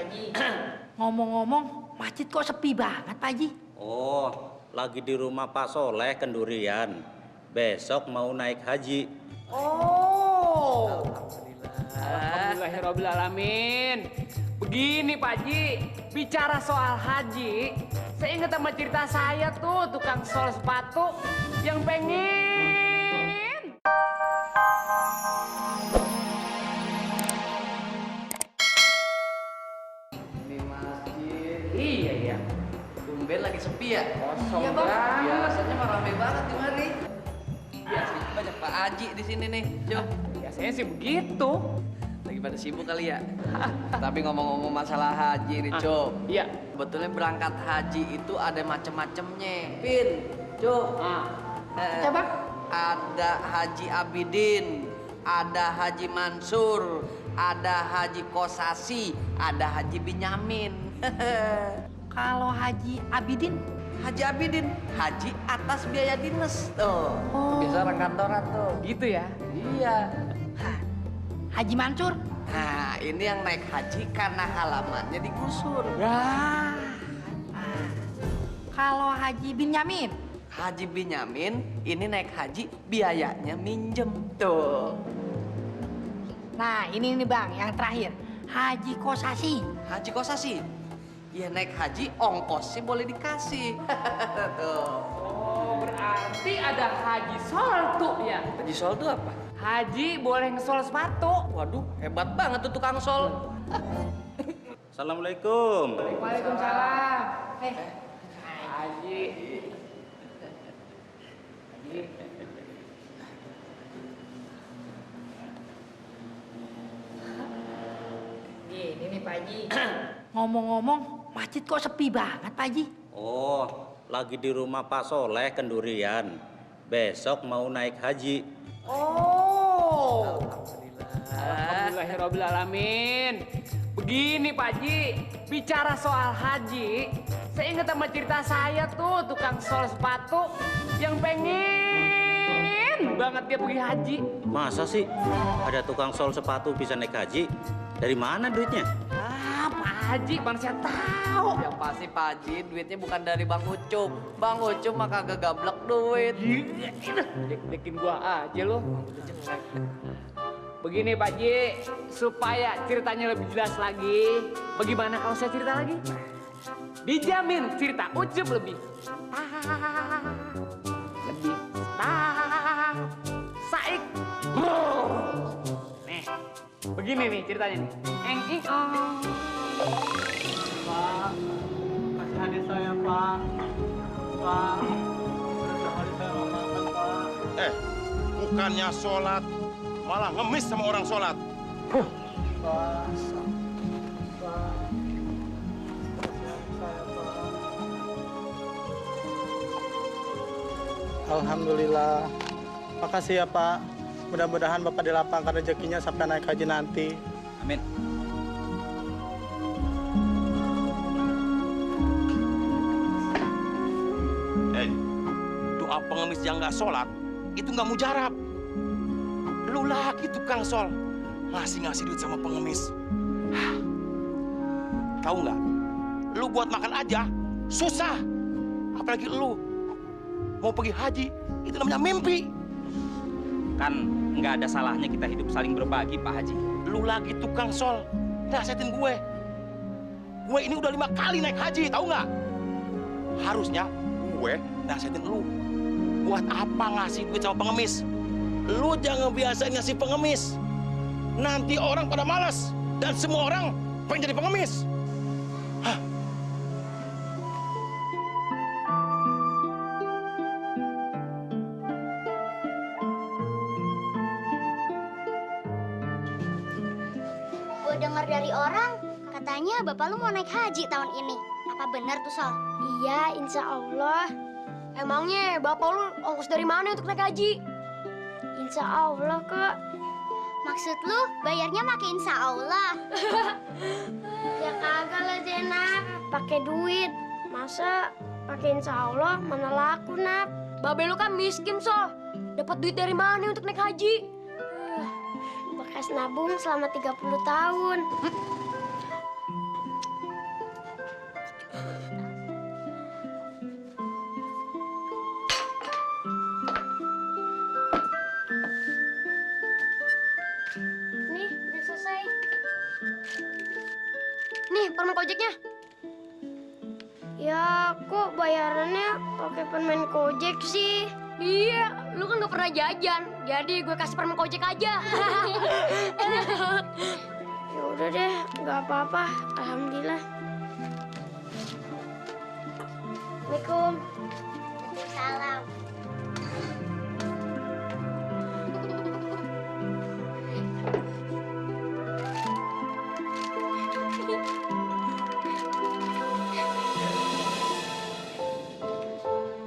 Haji. Ngomong-ngomong, masjid kok sepi banget, Pak Haji? Oh, lagi di rumah Pak Soleh Kendurian. Besok mau naik haji. Oh. Alhamdulillahirrahmanirrahim. Begini Pak Haji, bicara soal haji, saya ingat sama cerita saya tuh, tukang sol sepatu yang pengen. Ini masjid. Iya, iya. Tumben lagi sepi ya? Kosong Iya, Bang. banget. Biasanya mah rame banget di mari. Biasanya banyak Pak Haji di sini nih, Cuk. Biasanya sih begitu. Lagi pada sibuk kali ya. Tapi ngomong-ngomong masalah haji nih, Cuk. Iya. Sebetulnya berangkat haji itu ada macem-macemnya. Pin, Cuk. Coba. Ada Haji Abidin, ada Haji Mansur, ada Haji Kosasi, ada Haji Binyamin. Kalau Haji Abidin, Haji Abidin, haji atas biaya dinas tuh. Oh. Biasa orang kantoran tuh. Gitu ya. Iya. Haji Mansur. Nah, ini yang naik haji karena halamannya digusur. Wah. Kalau Haji Binyamin. Haji Binyamin ini naik haji biayanya minjem tuh. Nah, ini nih Bang, yang terakhir. Haji Kosasi. Haji Kosasi, ya naik haji ongkosnya boleh dikasih. Tuh. Oh, berarti ada haji soltu ya. Haji Sol tuh apa? Haji boleh ngesol sepatu. Waduh, hebat banget tuh tukang sol. Assalamualaikum. Waalaikumsalam. Haji. Haji. Ini nih Pak Haji. Ngomong-ngomong, masjid kok sepi banget, Pak Haji? Oh, lagi di rumah Pak Soleh Kendurian. Besok mau naik haji. Oh. Alhamdulillahirrahmanirrahim. Begini Pak Haji, bicara soal haji, saya ingat sama cerita saya tuh, tukang sol sepatu yang pengen banget dia pergi haji. Masa sih ada tukang sol sepatu bisa naik haji? Dari mana duitnya? Ah, Pak Haji, mana saya tahu. Yang pasti Pak Haji duitnya bukan dari Bang Ucup. Bang Ucup mah kagak gablek duit. Dek-dekin gua aja lo. Begini Pak Haji, supaya ceritanya lebih jelas lagi, bagaimana kalau saya cerita lagi? Dijamin cerita Ucup lebih saik. Nih, begini nih ceritanya nih. Pak, kasih adik saya, Pak. Pak, kasih adik saya mau makan, Pak. Bukannya sholat, malah ngemis sama orang sholat. Pak, Pak, kasih adik saya, Pak. Alhamdulillah. Makasih ya, Pak. Mudah-mudahan Bapak dilapangkan rezekinya sampai naik haji nanti. Amin. Doa pengemis yang nggak sholat, itu nggak mujarab. Lu lagi tukang sol, ngasih duit sama pengemis. Tahu nggak? Lu buat makan aja susah. Apalagi lu mau pergi haji, itu namanya mimpi. Kan nggak ada salahnya kita hidup saling berbagi, Pak Haji. Lu lagi tukang sol, nasihatin gue. Gue ini udah 5 kali naik haji, tahu nggak? Harusnya gue nasihatin lu. Buat apa ngasih duit sama pengemis? Lu jangan biasain ngasih pengemis. Nanti orang pada malas dan semua orang pengen jadi pengemis. Hah? Gue dengar dari orang, katanya bapak lu mau naik haji tahun ini. Apa benar tuh, Sol? Iya, insya Allah. Emangnya bapak lu ongkos dari mana untuk naik haji? Insya Allah, Kak. Maksud lu bayarnya pakai insya Allah? Ya kagak lah, Jenap. Pakai duit. Masa pakai insya Allah mana laku, Nap? Babe lu kan miskin, Sol. Dapat duit dari mana untuk naik haji? Bekas nabung selama 30 tahun. Nih, permen kojeknya. Ya, kok bayarannya pakai permen kojek sih? Iya, lu kan gak pernah jajan. Jadi gue kasih permen kojek aja. Ya udah deh, nggak apa-apa. Alhamdulillah. Assalamualaikum. Salam.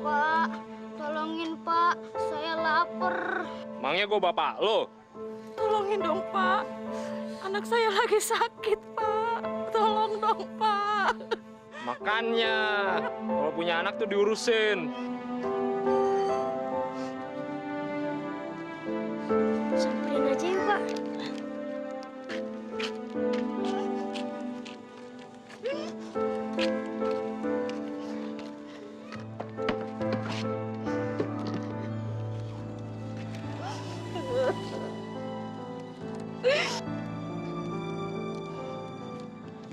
Pak, tolongin Pak. Saya lapar. Emangnya gue bapak lo? Tolongin dong, Pak. Anak saya lagi sakit, Pak. Tolong dong, Pak. Makanya, kalau punya anak tuh diurusin. Samperin aja yuk, Pak.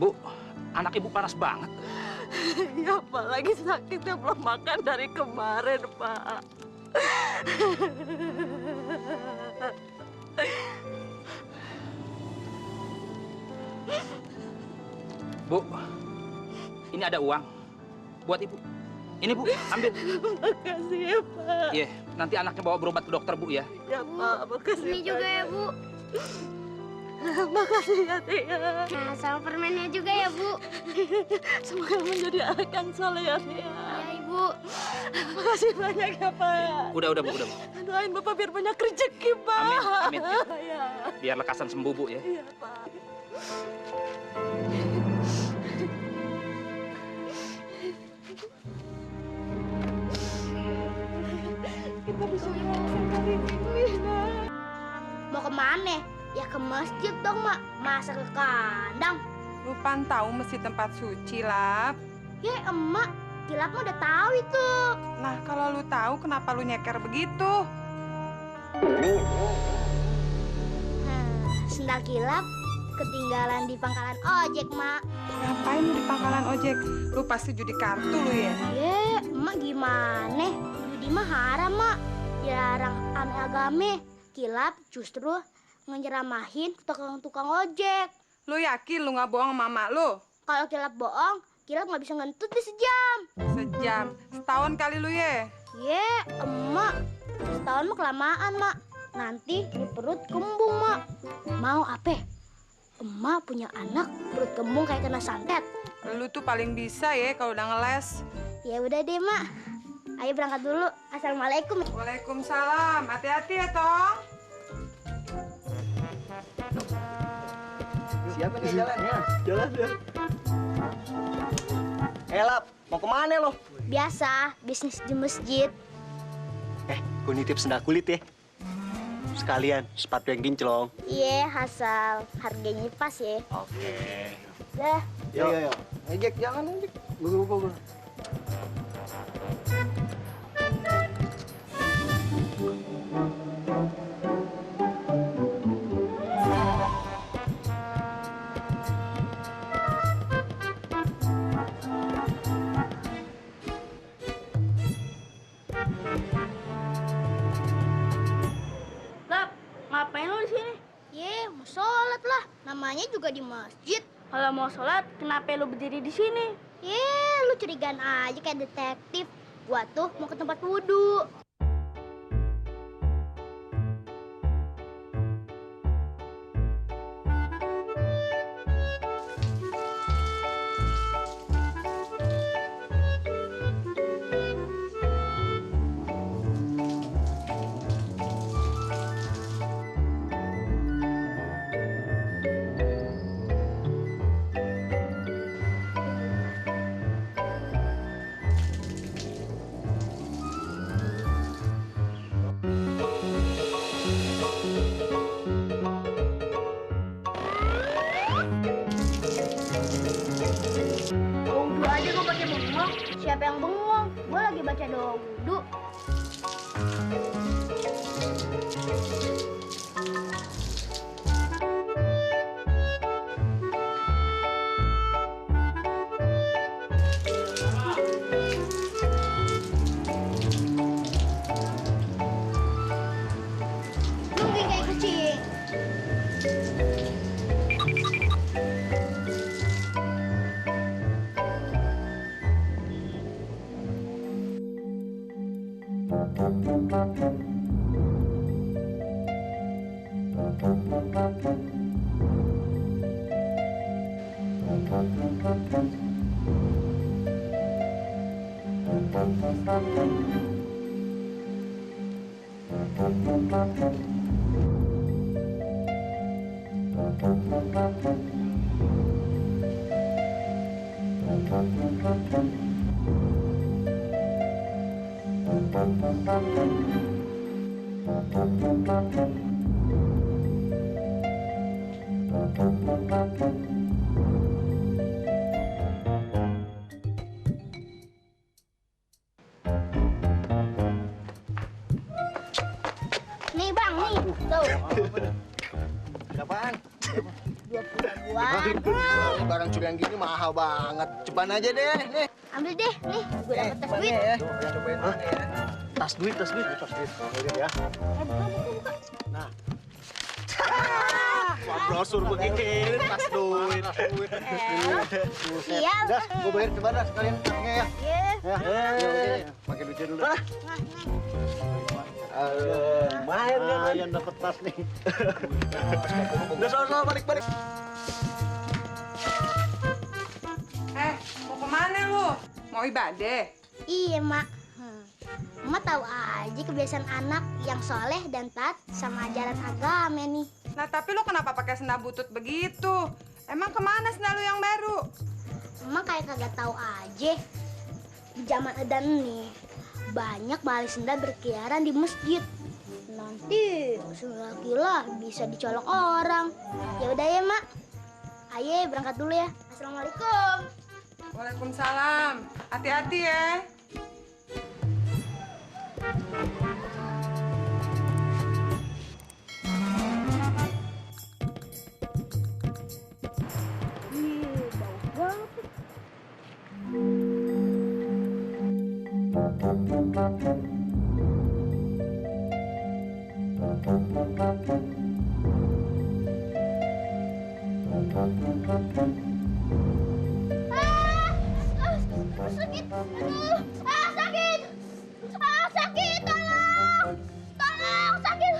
Bu, anak ibu panas banget. Ya, Pak. Lagi sakitnya belum makan dari kemarin, Pak. Bu, ini ada uang buat ibu. Ini Bu, ambil. Makasih ya, Pak. Iya, nanti anaknya bawa berobat ke dokter Bu ya. Ya, Pak. Makasih Ini juga ya, Bu. Makasih ya, Tia. Nah, sama permennya juga ya, Bu. Semoga menjadi anak yang soleh ya, Tia. Ya, Ibu. Makasih banyak ya, Pak. Udah Bu, udah Bu. Doain Bapak biar banyak rezeki, Pak. Amin, amin. Ya, Biar lekas sembuh Bu ya. iya, Pak. Kita bisa ngerasain hari ini, Nak. Mau kemana? Ya ke masjid dong, Mak. Masa ke kandang? Lu tahu mesti tempat suci, Lap. Ya, emak. Kilap mah udah tahu itu. Nah, kalau lu tahu kenapa lu nyeker begitu? Sendal kilap ketinggalan di pangkalan ojek, Mak. Ngapain lu di pangkalan ojek? Lu pasti judi kartu lu ya? Ye, emak gimana? Judi mah haram, Mak. Dilarang ame agame. Kilap justru ngenyeramahin tukang-tukang ojek. Lu yakin lu nggak bohong sama mama lu? Kalau kilap bohong, kilap nggak bisa ngentut di sejam. Sejam, setahun kali lu ya? Ye, emak. Setahun mah kelamaan, Mak. Nanti di perut kembung, Mak. Mau apa? Emak punya anak perut kembung kayak kena santet. Lu tuh paling bisa ya kalau udah ngeles. Ya udah deh, Mak. Ayo berangkat dulu. Assalamualaikum. Waalaikumsalam. Hati-hati ya, Tong. Siapa nih jalan? Ya, jalan ya. Lap, mau kemana lo? Biasa, bisnis di masjid. Gue nitip sendal kulit ya. Sekalian sepatu yang kinclong. Iya, asal harganya pas ya. Oke. Dah. Yo. Ejek, jangan ejek. Gue. Lap, ngapain lo di sini? Ye, mau sholat lah. Namanya juga di masjid. Kalau mau sholat, kenapa lu berdiri di sini? Ye, lu curigaan aja kayak detektif. Gua tuh mau ke tempat wudhu. Nih bang, nih. Tuh, Apaan? 20 ribuan. Barang curian gini mahal banget. Cobain aja deh, nih. Ambil deh, nih. Gue dapet tas duit. Ya. Cobain dulu nih ya. Tas duit. Tas duit ya. Buka. Nah. Wah, brosur begini, tas duit. Iya. Dah, gue bayar coba dah sekalian tasnya ya. Iya. Ya. Pakai duitnya dulu. Nah, Lumayan dapat tas nih. Udah sono balik. Mau kemana lu? Mau ibadah? Iya, Mak. Emak tahu aja kebiasaan anak yang soleh dan taat sama ajaran agama nih. Nah, tapi lu kenapa pakai sendal butut begitu? Emang kemana sendal lu yang baru? Emak kayak kagak tahu aja. Di zaman edan nih, banyak balik sendal berkeliaran di masjid. Nanti segala bisa dicolong orang. Ya udah ya, Mak. Ayo berangkat dulu ya. Assalamualaikum. Waalaikumsalam. Hati-hati ya. Sakit. Aduh. Sakit. Sakit. Tolong. Sakit.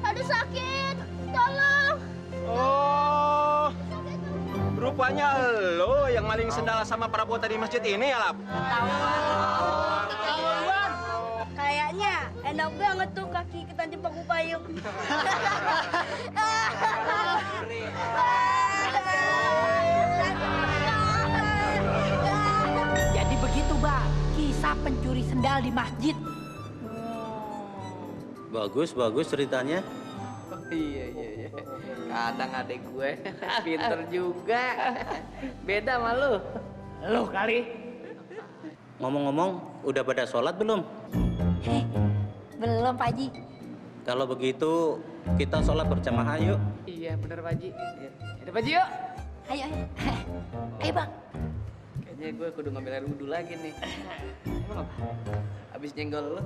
Aduh, sakit. Tolong. Oh, rupanya lo yang maling sendal sama perabotan di masjid ini ya, Lap? Kayaknya enak banget tuh kaki ketancap paku payung. Jadi begitu, Mbak, kisah pencuri sendal di masjid. Bagus ceritanya. Iya. Kadang adek gue pinter juga. Beda sama lu. Lu kali. Ngomong-ngomong, udah pada sholat belum? Belum, Pak Haji. Kalau begitu, kita sholat berjamaah yuk. Iya, bener Pak Haji. Yaudah Pak Haji yuk. Ayo. Ayo, Bang. Kayaknya gue kudu ngambil air wudhu lagi nih. Abis nyenggol lu.